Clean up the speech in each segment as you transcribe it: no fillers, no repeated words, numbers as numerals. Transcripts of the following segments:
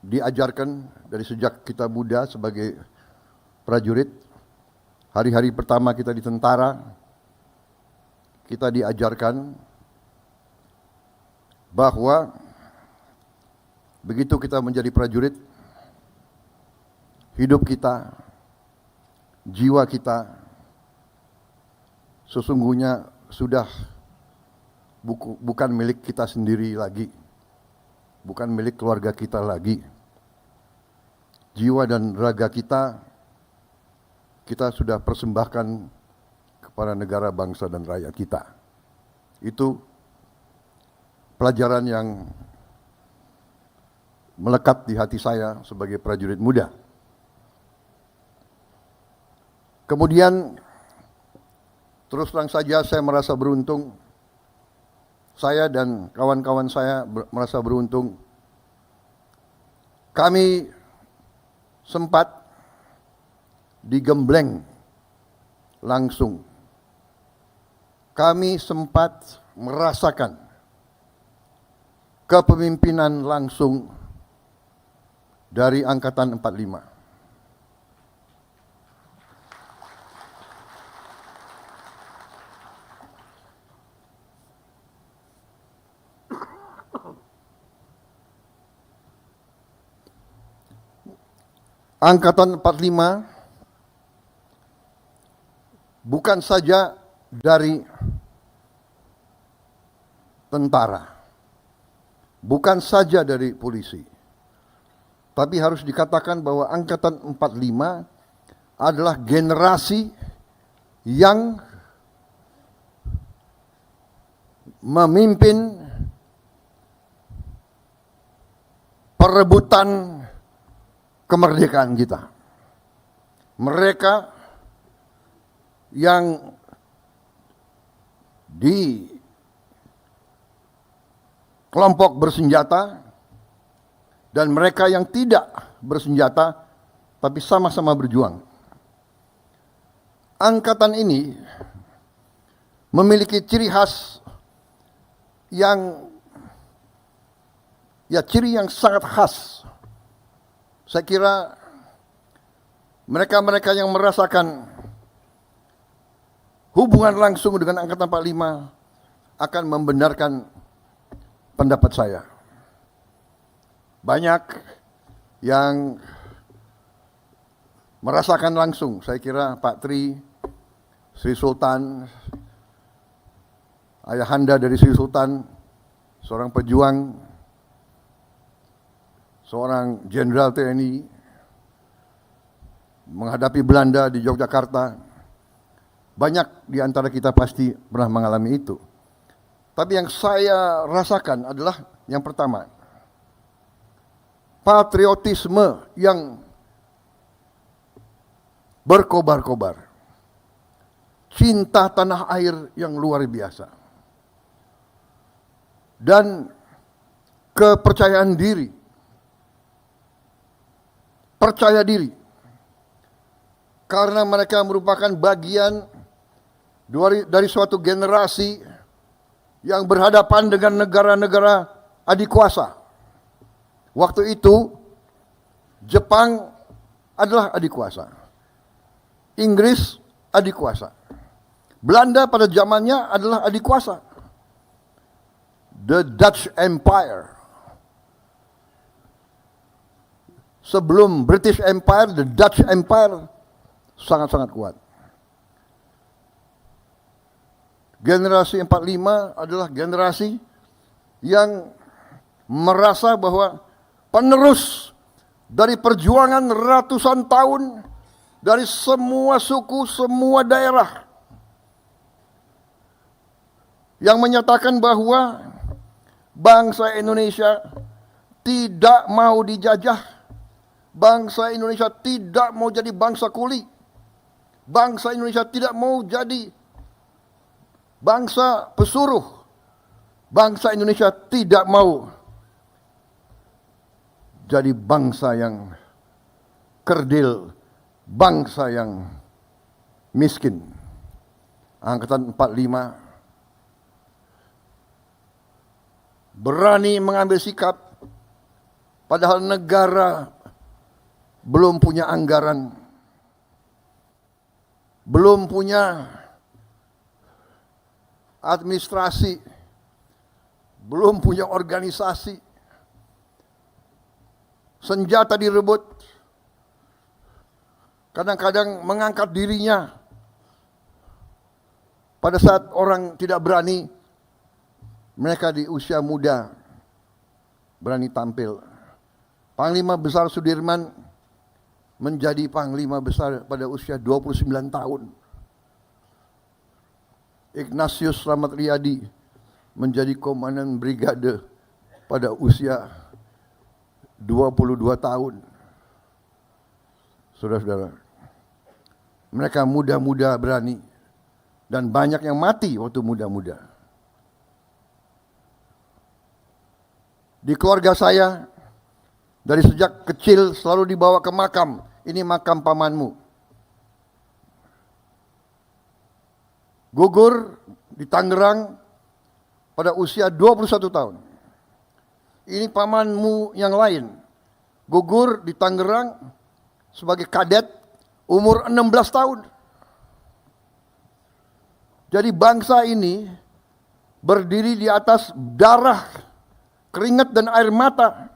diajarkan dari sejak kita muda sebagai prajurit. Hari-hari pertama kita di tentara, kita diajarkan bahwa begitu kita menjadi prajurit, hidup kita, jiwa kita sesungguhnya sudah bukan milik kita sendiri lagi, bukan milik keluarga kita lagi. Jiwa dan raga kita sudah persembahkan kepada negara, bangsa, dan rakyat kita. Itu pelajaran yang melekat di hati saya sebagai prajurit muda. Kemudian, terus terang saja saya merasa beruntung, saya dan kawan-kawan saya merasa beruntung. Kami sempat digembleng langsung. Kami sempat merasakan kepemimpinan langsung dari Angkatan 45. Angkatan 45 bukan saja dari tentara, bukan saja dari polisi, tapi harus dikatakan bahwa Angkatan 45 adalah generasi yang memimpin perebutan kemerdekaan kita. Mereka yang di kelompok bersenjata dan mereka yang tidak bersenjata tapi sama-sama berjuang. Angkatan ini memiliki ciri khas yang ciri yang sangat khas. Saya kira mereka-mereka yang merasakan hubungan langsung dengan Angkatan 45 akan membenarkan pendapat saya. Banyak yang merasakan langsung, saya kira Pak Tri, Sri Sultan, ayahanda dari Sri Sultan, seorang pejuang, seorang jenderal TNI, menghadapi Belanda di Yogyakarta. Banyak di antara kita pasti pernah mengalami itu. Tapi yang saya rasakan adalah yang pertama, patriotisme yang berkobar-kobar, cinta tanah air yang luar biasa, dan kepercayaan diri, percaya diri, karena mereka merupakan bagian dari suatu generasi yang berhadapan dengan negara-negara adikuasa. Waktu itu Jepang adalah adikuasa, Inggris adikuasa, Belanda pada zamannya adalah adikuasa, the Dutch Empire. Sebelum British Empire, the Dutch Empire sangat-sangat kuat. Generasi 45 adalah generasi yang merasa bahwa penerus dari perjuangan ratusan tahun dari semua suku, semua daerah, yang menyatakan bahwa bangsa Indonesia tidak mau dijajah. Bangsa Indonesia tidak mau jadi bangsa kuli. Bangsa Indonesia tidak mau jadi bangsa pesuruh. Bangsa Indonesia tidak mau jadi bangsa yang kerdil, bangsa yang miskin. Angkatan 45 berani mengambil sikap, padahal negara belum punya anggaran, belum punya administrasi, belum punya organisasi, senjata direbut, kadang-kadang mengangkat dirinya pada saat orang tidak berani. Mereka di usia muda berani tampil. Panglima Besar Sudirman menjadi Panglima Besar pada usia 29 tahun. Ignatius Slamet Riyadi menjadi Komandan Brigade pada usia 22 tahun. Saudara-saudara, mereka muda-muda berani dan banyak yang mati waktu muda-muda. Di keluarga saya, dari sejak kecil selalu dibawa ke makam. Ini makam pamanmu. Gugur di Tangerang pada usia 21 tahun. Ini pamanmu yang lain. Gugur di Tangerang sebagai kadet umur 16 tahun. Jadi bangsa ini berdiri di atas darah, keringat dan air mata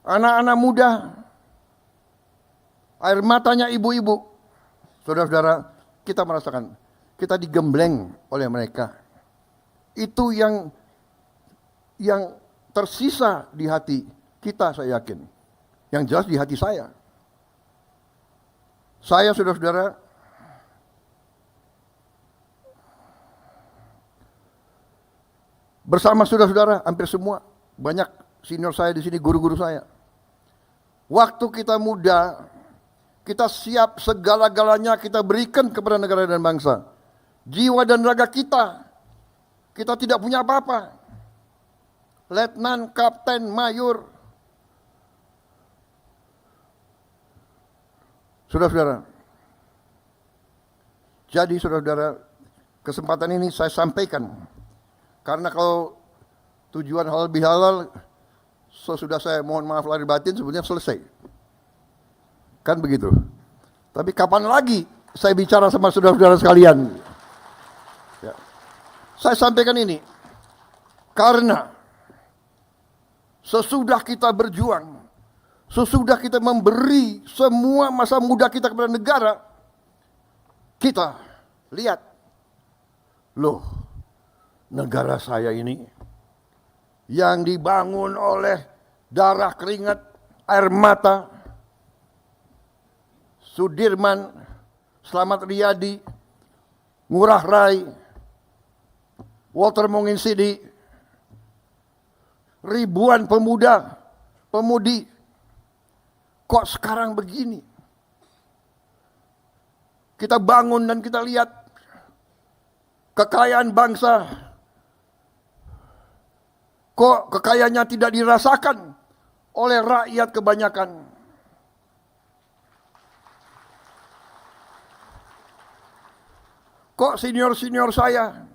anak-anak muda, air matanya ibu-ibu. Saudara-saudara, kita merasakan, kita digembleng oleh mereka. Itu yang tersisa di hati kita, saya yakin. Yang jelas di hati saya. Saya, saudara-saudara, bersama saudara-saudara hampir semua, banyak senior saya di sini, guru-guru saya. Waktu kita muda, kita siap segala-galanya kita berikan kepada negara dan bangsa. Jiwa dan raga kita tidak punya apa-apa. Letnan, kapten, mayor. Saudara-saudara, jadi saudara-saudara, kesempatan ini saya sampaikan. Karena kalau tujuan halal bihalal, sudah saya mohon maaf lahir batin sebenarnya selesai. Kan begitu. Tapi kapan lagi saya bicara sama saudara-saudara sekalian? Ya. Saya sampaikan ini. Karena sesudah kita berjuang, sesudah kita memberi semua masa muda kita kepada negara, kita lihat, loh, negara saya ini yang dibangun oleh darah, keringat, air mata, Sudirman, Slamet Riyadi, Ngurah Rai, Walter Monginsidi, ribuan pemuda, pemudi, kok sekarang begini? Kita bangun dan kita lihat kekayaan bangsa, kok kekayaannya tidak dirasakan oleh rakyat kebanyakan. Kok senior-senior saya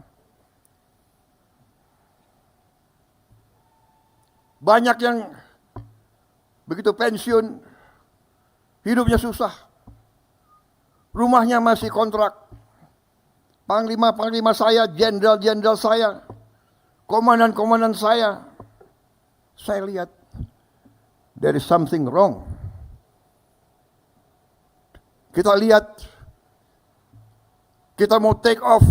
banyak yang begitu pensiun, hidupnya susah, rumahnya masih kontrak. Panglima-panglima saya, jenderal-jenderal saya, komandan-komandan saya lihat there is something wrong. Kita lihat, kita mau take off,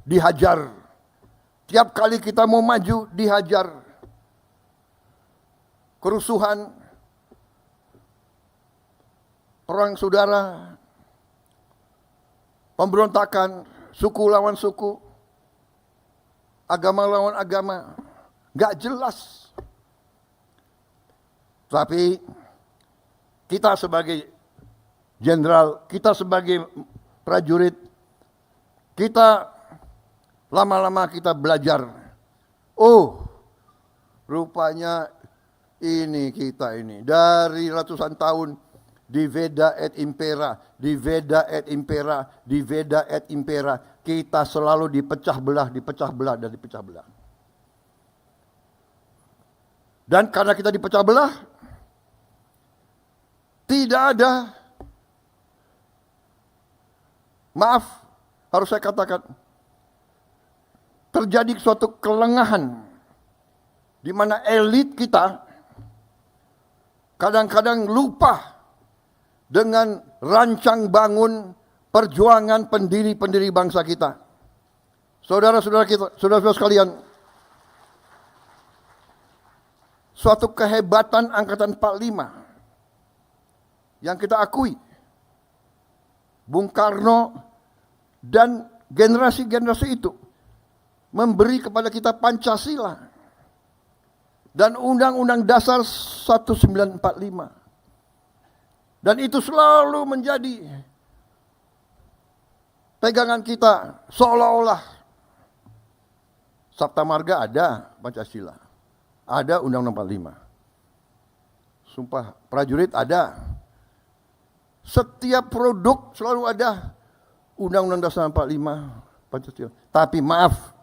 dihajar. Tiap kali kita mau maju, dihajar. Kerusuhan, perang saudara, pemberontakan, suku lawan suku, agama lawan agama, gak jelas. Tapi kita sebagai jenderal, kita sebagai prajurit, kita lama-lama kita belajar. Oh, rupanya ini kita ini dari ratusan tahun diveda et impera, diveda et impera, diveda et impera. kita selalu dipecah belah, dan dipecah belah. Dan karena kita dipecah belah, tidak ada, maaf, harus saya katakan, terjadi suatu kelengahan di mana elit kita kadang-kadang lupa dengan rancang bangun perjuangan pendiri-pendiri bangsa kita. Saudara-saudara kita, saudara-saudara sekalian, suatu kehebatan Angkatan 45 yang kita akui. Bung Karno dan generasi-generasi itu memberi kepada kita Pancasila dan Undang-Undang Dasar 1945. Dan itu selalu menjadi pegangan kita, seolah-olah Sabta Marga ada Pancasila, ada Undang-Undang 45. Sumpah Prajurit ada. Setiap produk selalu ada Undang-Undang Dasar 45 Pancasila. Tapi maaf,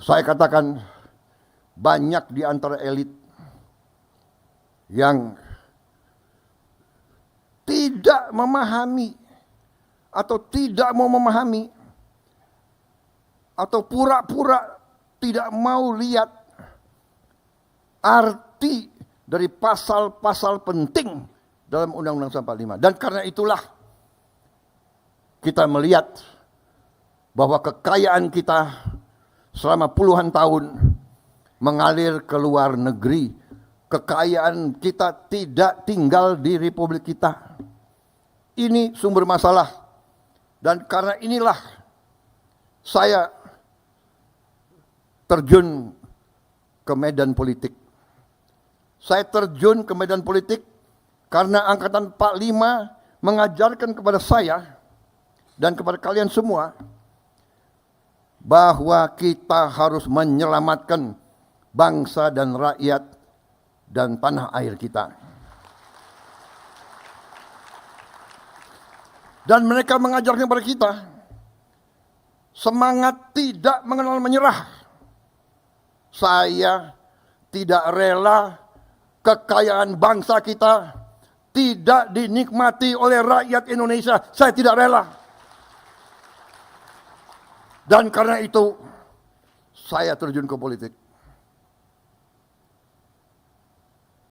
saya katakan banyak di antara elit yang tidak memahami atau tidak mau memahami atau pura-pura tidak mau lihat arti dari pasal-pasal penting dalam Undang-Undang 45. Dan karena itulah kita melihat bahwa kekayaan kita selama puluhan tahun mengalir ke luar negeri. Kekayaan kita tidak tinggal di Republik kita. Ini sumber masalah. Dan karena inilah saya terjun ke medan politik. Saya terjun ke medan politik karena Angkatan 45 mengajarkan kepada saya dan kepada kalian semua bahwa kita harus menyelamatkan bangsa dan rakyat dan tanah air kita. Dan mereka mengajarkan kepada kita semangat tidak mengenal menyerah. Saya tidak rela kekayaan bangsa kita tidak dinikmati oleh rakyat Indonesia. Saya tidak rela. Dan karena itu saya terjun ke politik.